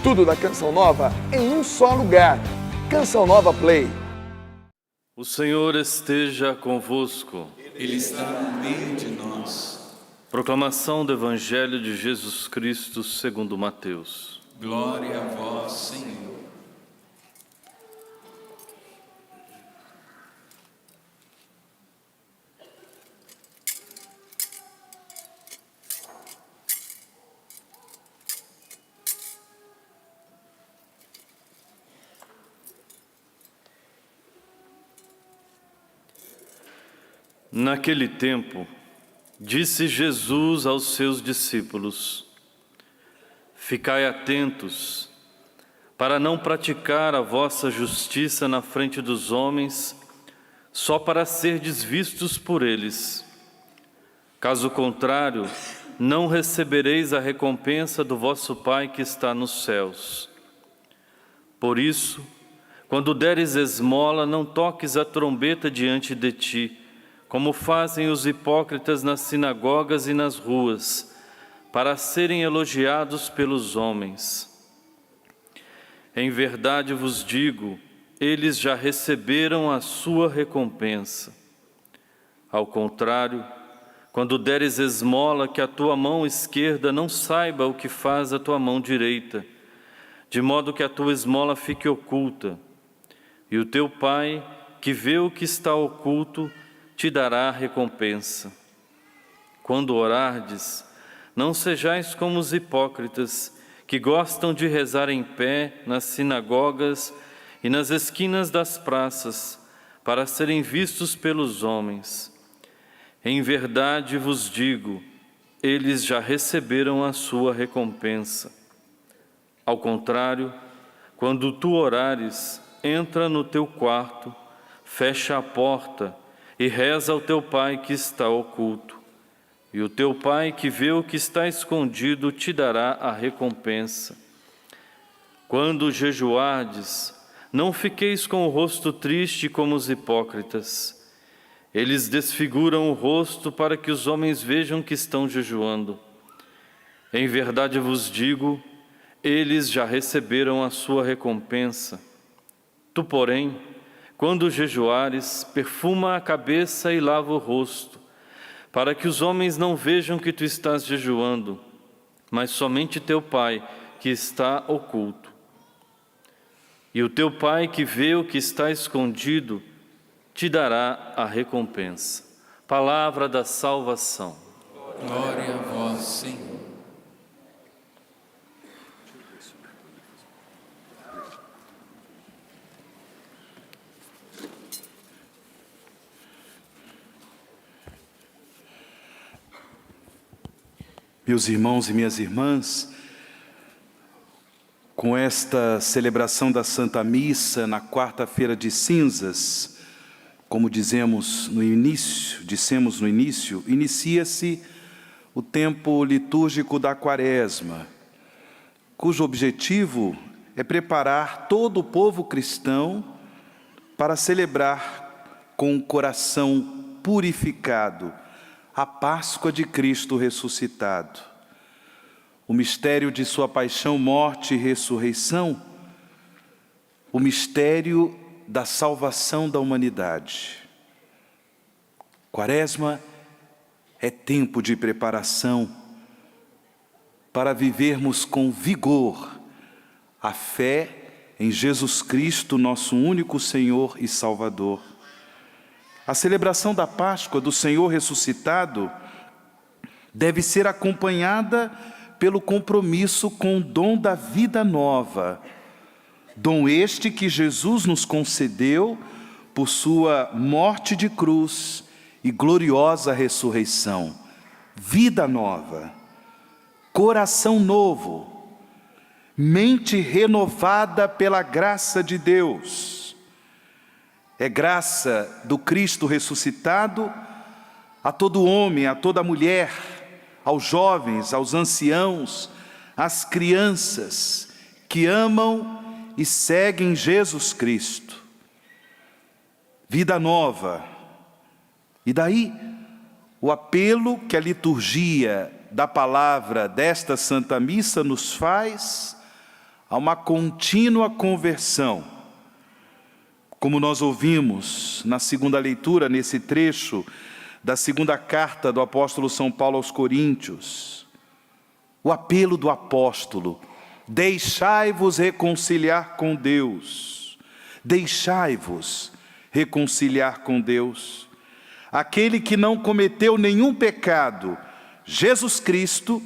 Tudo da Canção Nova em um só lugar. Canção Nova Play. O Senhor esteja convosco. Ele está no meio de nós. Proclamação do Evangelho de Jesus Cristo segundo Mateus. Glória a vós, Senhor. Naquele tempo, disse Jesus aos seus discípulos: Ficai atentos, para não praticar a vossa justiça na frente dos homens, só para serdes vistos por eles. Caso contrário, não recebereis a recompensa do vosso Pai que está nos céus. Por isso, quando deres esmola, não toques a trombeta diante de ti, como fazem os hipócritas nas sinagogas e nas ruas, para serem elogiados pelos homens. Em verdade vos digo, eles já receberam a sua recompensa. Ao contrário, quando deres esmola, que a tua mão esquerda não saiba o que faz a tua mão direita, de modo que a tua esmola fique oculta, e o teu Pai, que vê o que está oculto, te dará a recompensa. Quando orardes, não sejais como os hipócritas, que gostam de rezar em pé nas sinagogas e nas esquinas das praças, para serem vistos pelos homens. Em verdade vos digo, eles já receberam a sua recompensa. Ao contrário, quando tu orares, entra no teu quarto, fecha a porta e reza ao teu Pai que está oculto. E o teu Pai que vê o que está escondido te dará a recompensa. Quando jejuardes, não fiqueis com o rosto triste como os hipócritas. Eles desfiguram o rosto para que os homens vejam que estão jejuando. Em verdade vos digo, eles já receberam a sua recompensa. Tu, porém, quando jejuares, perfuma a cabeça e lava o rosto, para que os homens não vejam que tu estás jejuando, mas somente teu Pai, que está oculto. E o teu Pai, que vê o que está escondido, te dará a recompensa. Palavra da salvação. Glória a vós, Senhor. Meus irmãos e minhas irmãs, com esta celebração da Santa Missa na quarta-feira de cinzas, como dissemos no início, inicia-se o tempo litúrgico da Quaresma, cujo objetivo é preparar todo o povo cristão para celebrar com o coração purificado a Páscoa de Cristo ressuscitado, o mistério de sua paixão, morte e ressurreição, o mistério da salvação da humanidade. Quaresma é tempo de preparação para vivermos com vigor a fé em Jesus Cristo, nosso único Senhor e Salvador. A celebração da Páscoa do Senhor ressuscitado deve ser acompanhada pelo compromisso com o dom da vida nova, dom este que Jesus nos concedeu por sua morte de cruz e gloriosa ressurreição. Vida nova, coração novo, mente renovada pela graça de Deus. É graça do Cristo ressuscitado a todo homem, a toda mulher, aos jovens, aos anciãos, às crianças que amam e seguem Jesus Cristo. Vida nova. E daí o apelo que a liturgia da palavra desta Santa Missa nos faz a uma contínua conversão. Como nós ouvimos na segunda leitura, nesse trecho da segunda carta do apóstolo São Paulo aos Coríntios, o apelo do apóstolo: deixai-vos reconciliar com Deus. Deixai-vos reconciliar com Deus. Aquele que não cometeu nenhum pecado, Jesus Cristo,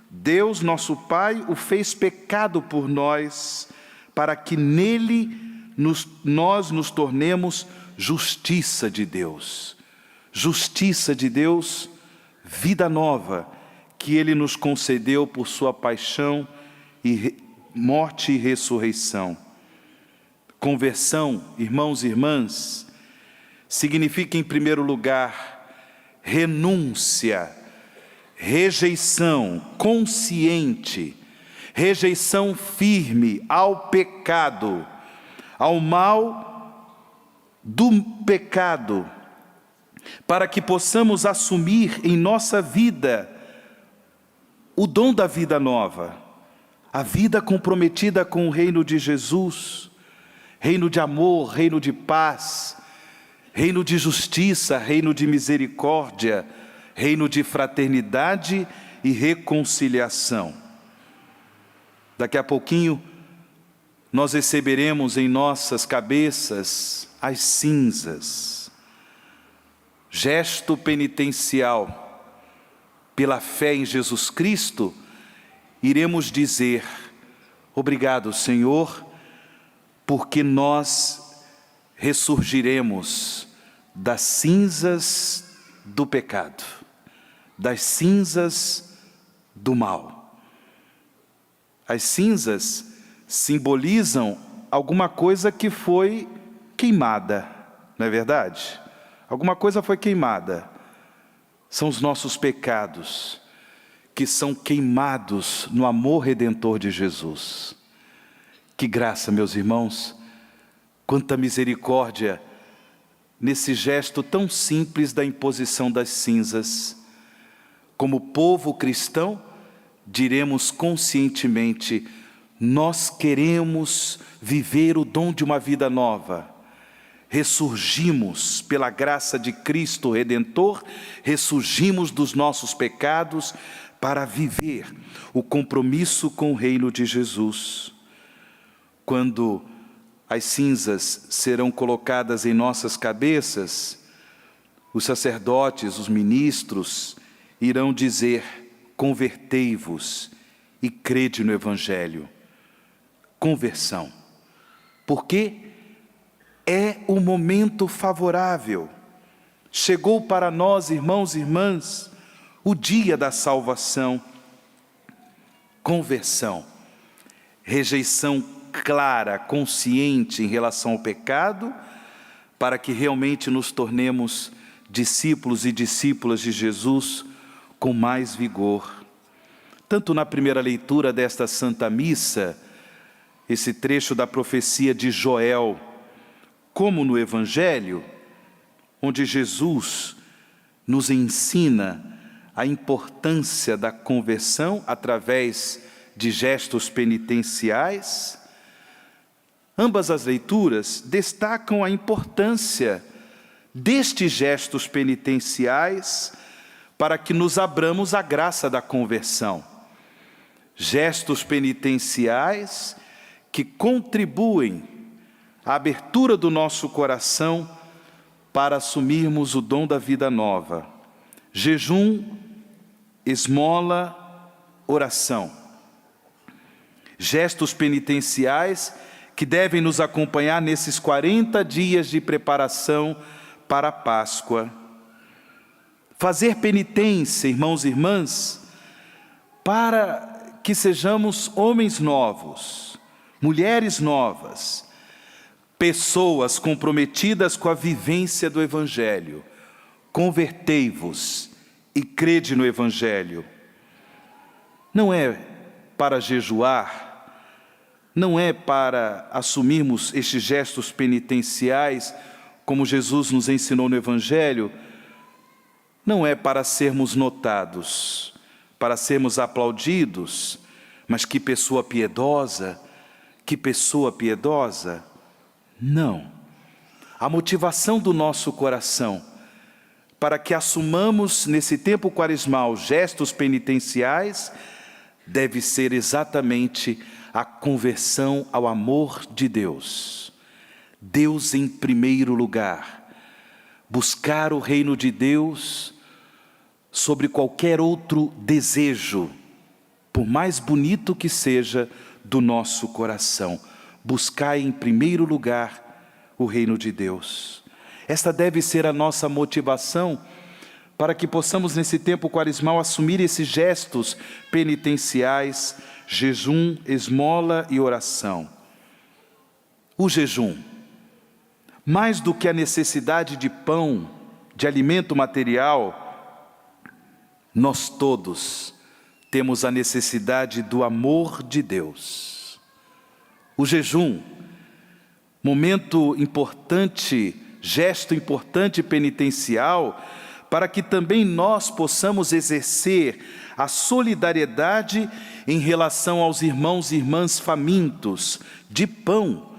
Deus nosso Pai, o fez pecado por nós, para que nele nós nos tornemos justiça de Deus. Justiça de Deus, vida nova, que Ele nos concedeu por sua paixão, morte e ressurreição. Conversão, irmãos e irmãs, significa, em primeiro lugar, renúncia, rejeição consciente, rejeição firme ao pecado, ao mal do pecado, para que possamos assumir em nossa vida o dom da vida nova, a vida comprometida com o reino de Jesus, reino de amor, reino de paz, reino de justiça, reino de misericórdia, reino de fraternidade e reconciliação. Daqui a pouquinho, nós receberemos em nossas cabeças as cinzas, gesto penitencial. Pela fé em Jesus Cristo, iremos dizer: obrigado, Senhor, porque nós ressurgiremos das cinzas do pecado, das cinzas do mal. As cinzas simbolizam alguma coisa que foi queimada, não é verdade? Alguma coisa foi queimada. São os nossos pecados que são queimados no amor redentor de Jesus. Que graça, meus irmãos, quanta misericórdia nesse gesto tão simples da imposição das cinzas. Como povo cristão, diremos conscientemente: nós queremos viver o dom de uma vida nova. Ressurgimos pela graça de Cristo Redentor, ressurgimos dos nossos pecados para viver o compromisso com o reino de Jesus. Quando as cinzas serão colocadas em nossas cabeças, os sacerdotes, os ministros, irão dizer: convertei-vos e crede no Evangelho. Conversão. Porque é o momento favorável. Chegou para nós, irmãos e irmãs, o dia da salvação. Conversão. Rejeição clara, consciente em relação ao pecado, para que realmente nos tornemos discípulos e discípulas de Jesus com mais vigor. Tanto na primeira leitura desta Santa Missa, esse trecho da profecia de Joel, como no Evangelho, onde Jesus nos ensina a importância da conversão através de gestos penitenciais, ambas as leituras destacam a importância destes gestos penitenciais para que nos abramos à graça da conversão. Gestos penitenciais que contribuem à abertura do nosso coração para assumirmos o dom da vida nova. Jejum, esmola, oração. Gestos penitenciais que devem nos acompanhar nesses 40 dias de preparação para a Páscoa. Fazer penitência, irmãos e irmãs, para que sejamos homens novos, mulheres novas, pessoas comprometidas com a vivência do Evangelho. Convertei-vos e crede no Evangelho. Não é para jejuar, não é para assumirmos estes gestos penitenciais, como Jesus nos ensinou no Evangelho, não é para sermos notados, para sermos aplaudidos, mas que pessoa piedosa, Que pessoa piedosa? Não. A motivação do nosso coração para que assumamos nesse tempo quaresmal gestos penitenciais deve ser exatamente a conversão ao amor de Deus. Deus em primeiro lugar. Buscar o reino de Deus sobre qualquer outro desejo, por mais bonito que seja, do nosso coração. Buscar em primeiro lugar o reino de Deus. Esta deve ser a nossa motivação para que possamos nesse tempo quaresmal assumir esses gestos penitenciais, jejum, esmola e oração. O jejum, mais do que a necessidade de pão, de alimento material, nós todos temos a necessidade do amor de Deus. O jejum, momento importante, gesto importante penitencial, para que também nós possamos exercer a solidariedade em relação aos irmãos e irmãs famintos de pão,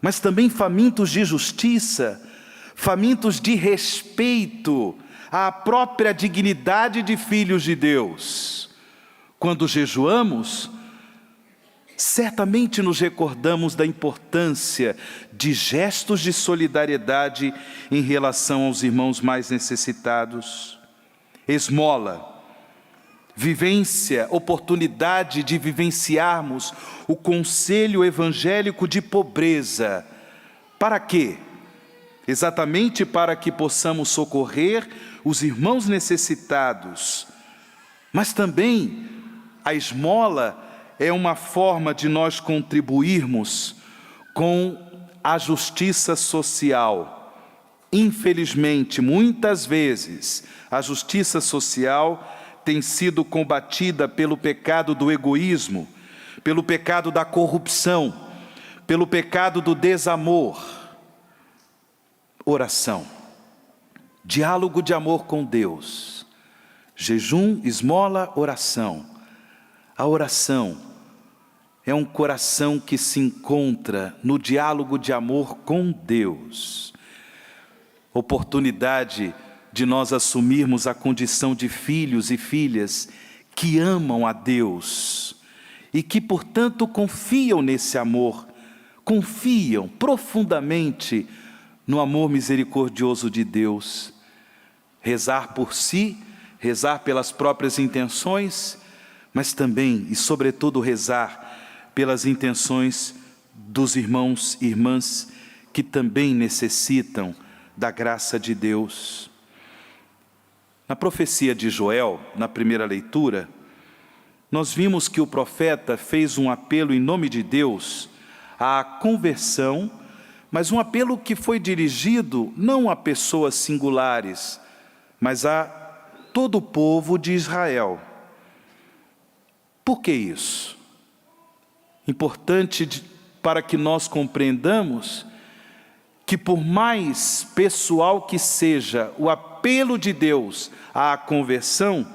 mas também famintos de justiça, famintos de respeito à própria dignidade de filhos de Deus. Quando jejuamos, certamente nos recordamos da importância de gestos de solidariedade em relação aos irmãos mais necessitados. Esmola, vivência, oportunidade de vivenciarmos o conselho evangélico de pobreza. Para quê? Exatamente para que possamos socorrer os irmãos necessitados. Mas também a esmola é uma forma de nós contribuirmos com a justiça social. Infelizmente, muitas vezes, a justiça social tem sido combatida pelo pecado do egoísmo, pelo pecado da corrupção, pelo pecado do desamor. Oração, diálogo de amor com Deus, jejum, esmola, oração. A oração é um coração que se encontra no diálogo de amor com Deus. Oportunidade de nós assumirmos a condição de filhos e filhas que amam a Deus e que, portanto, confiam nesse amor, confiam profundamente no amor misericordioso de Deus. Rezar por si, rezar pelas próprias intenções, mas também e sobretudo rezar pelas intenções dos irmãos e irmãs que também necessitam da graça de Deus. Na profecia de Joel, na primeira leitura, nós vimos que o profeta fez um apelo em nome de Deus à conversão, mas um apelo que foi dirigido não a pessoas singulares, mas a todo o povo de Israel. Por que isso? Importante para que nós compreendamos que por mais pessoal que seja o apelo de Deus à conversão,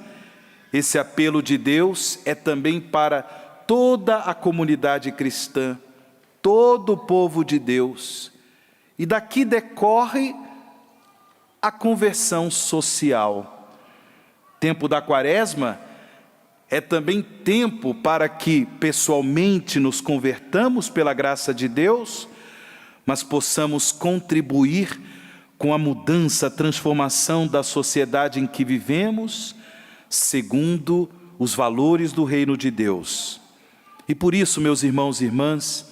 esse apelo de Deus é também para toda a comunidade cristã, todo o povo de Deus. E daqui decorre a conversão social. Tempo da Quaresma é também tempo para que pessoalmente nos convertamos pela graça de Deus, mas possamos contribuir com a mudança, a transformação da sociedade em que vivemos, segundo os valores do reino de Deus. E por isso, meus irmãos e irmãs,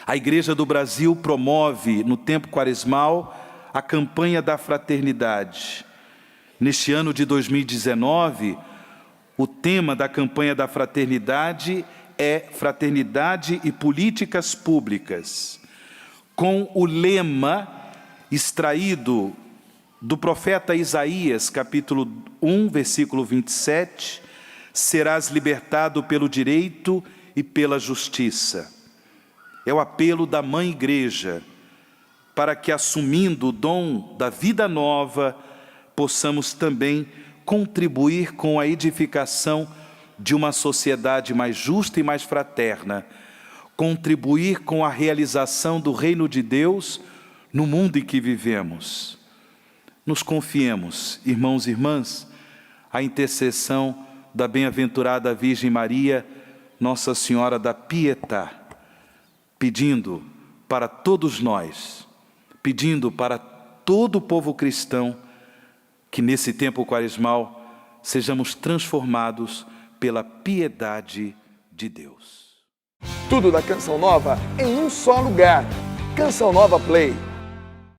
a Igreja do Brasil promove no tempo quaresmal a campanha da fraternidade. Neste ano de 2019, o tema da campanha da fraternidade é Fraternidade e Políticas Públicas, com o lema extraído do profeta Isaías, capítulo 1, versículo 27, serás libertado pelo direito e pela justiça. É o apelo da Mãe Igreja, para que, assumindo o dom da vida nova, possamos também contribuir com a edificação de uma sociedade mais justa e mais fraterna, contribuir com a realização do reino de Deus no mundo em que vivemos. Nos confiemos, irmãos e irmãs, à intercessão da bem-aventurada Virgem Maria, Nossa Senhora da Pietà, pedindo para todos nós, pedindo para todo o povo cristão, que nesse tempo quaresmal sejamos transformados pela piedade de Deus. Tudo da Canção Nova em um só lugar. Canção Nova Play.